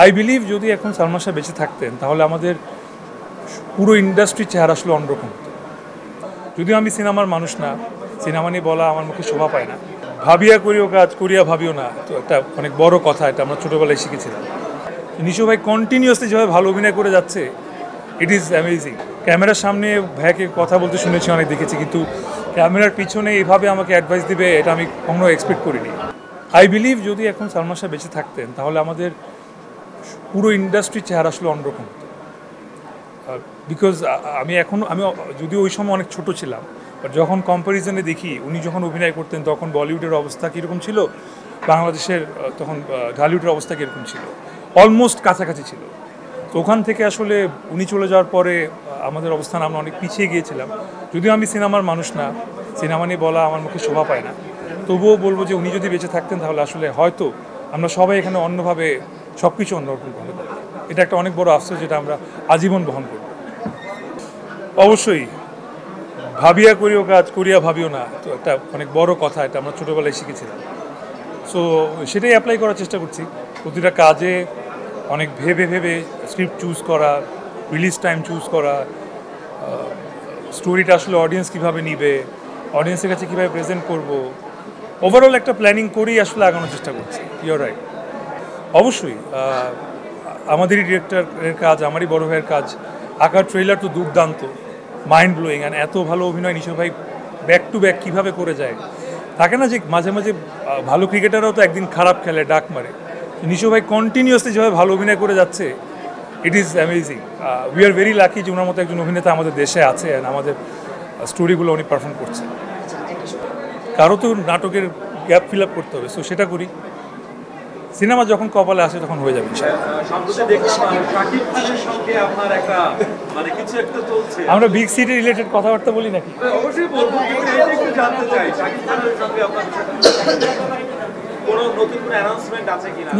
I believe যদি এখন সালমান শাহ বেঁচে থাকতেন তাহলে আমাদের পুরো ইন্ডাস্ট্রির চেহারা আসলে অন্যরকম হতো। যদিও আমি সিনেমার মানুষ না, সিনেমা নিয়ে বলা আমার মুখে শোভা পায় না। ভাবিয়া করিও কাজ, করিয়া ভাবিও না, তো একটা অনেক বড় কথা, এটা আমরা ছোটোবেলায় শিখেছিলাম। নিশু ভাই কন্টিনিউয়াসলি যেভাবে ভালো অভিনয় করে যাচ্ছে, ইট ইজ অ্যামেজিং। ক্যামেরার সামনে ভাইকে কথা বলতে শুনেছি, অনেক দেখেছি, কিন্তু ক্যামেরার পিছনে এইভাবে আমাকে অ্যাডভাইস দিবে এটা আমি কখনো এক্সপেক্ট করিনি। আই বিলিভ যদি এখন সালমান শাহ বেঁচে থাকতেন তাহলে আমাদের পুরো ইন্ডাস্ট্রির চেহারা আসলে অন্যরকম হতো। বিকজ আমি যদিও ওই সময় অনেক ছোট ছিলাম, বাট যখন কম্প্যারিজনে দেখি উনি যখন অভিনয় করতেন তখন বলিউডের অবস্থা কীরকম ছিল, বাংলাদেশের তখন ঢালিউডের অবস্থা কীরকম ছিল, অলমোস্ট কাছাকাছি ছিল। তো ওখান থেকে আসলে উনি চলে যাওয়ার পরে আমাদের অবস্থান আমরা অনেক পিছিয়ে গিয়েছিলাম। যদিও আমি সিনেমার মানুষ না, সিনেমা নিয়ে বলা আমার মুখে শোভা পায় না, তবুও বলবো যে উনি যদি বেঁচে থাকতেন তাহলে আসলে হয়তো আমরা সবাই এখানে অন্যভাবে সব কিছু অন্যরকম করতে পারি। এটা একটা অনেক বড় আফসোস, যেটা আমরা আজীবন বহন করব। অবশ্যই ভাবিয়া করিও কাজ, করিয়া ভাবিও না, তো একটা অনেক বড় কথা, এটা আমরা ছোটোবেলায় শিখেছিলাম। সো সেটাই অ্যাপ্লাই করার চেষ্টা করছি। প্রতিটা কাজে অনেক ভেবে ভেবে স্ক্রিপ্ট চুজ করা, রিলিজ টাইম চুজ করা, স্টোরিটা আসলে অডিয়েন্স কীভাবে নিবে, অডিয়েন্সের কাছে কীভাবে প্রেজেন্ট করব, ওভারঅল একটা প্ল্যানিং করেই আসলে আগানোর চেষ্টা করছি। Your right. অবশ্যই আমাদেরই ডিরেক্টরের কাজ, আমারই বড় ভাইয়ের কাজ। আঁকার ট্রেলার তো দুর্দান্ত, মাইন্ড ব্লোয়িং, অ্যান্ড এত ভালো অভিনয় নিশো ভাই ব্যাক টু ব্যাক কীভাবে করে যায়। থাকে না যে মাঝে মাঝে ভালো ক্রিকেটাররাও তো একদিন খারাপ খেলে, ডাক মারে। নিশো ভাই কন্টিনিউয়াসলি যেভাবে ভালো অভিনয় করে যাচ্ছে, it is amazing. We are very lucky যে ওনার মতো একজন অভিনেতা আমাদের দেশে আছে, অ্যান্ড আমাদের স্টোরিগুলো উনি পারফর্ম করছে। কারো তো নাটকের গ্যাপ ফিল আপ করতে হবে, সো সেটা করি। সিনেমা যখন কপালে আসে তখন হয়ে যাবে। আমরা বিগ সিটি রিলেটেড কথাবার্তা বলি নাকি?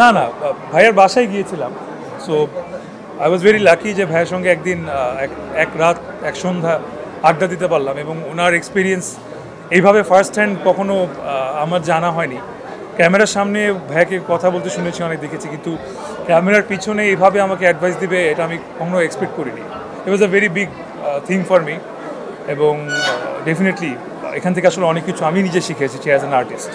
না না, ভাইয়ের বাসায় গিয়েছিলাম। So I was very lucky যে ভাইয়ের সঙ্গে একদিন এক রাত এক সন্ধ্যা আড্ডা দিতে পারলাম, এবং ওনার এক্সপিরিয়েন্স এইভাবে ফার্স্ট হ্যান্ড কখনো আমার জানা হয়নি। ক্যামেরার সামনে ভাইয়াকে কথা বলতে শুনেছি, অনেক দেখেছি, কিন্তু ক্যামেরার পিছনে এইভাবে আমাকে অ্যাডভাইস দিবে এটা আমি কখনো এক্সপেক্ট করিনি। It was a very big thing for me, এবং ডেফিনেটলি এখান থেকে আসলে অনেক কিছু আমি নিজে শিখেছি অ্যাজ অ্যান আর্টিস্ট।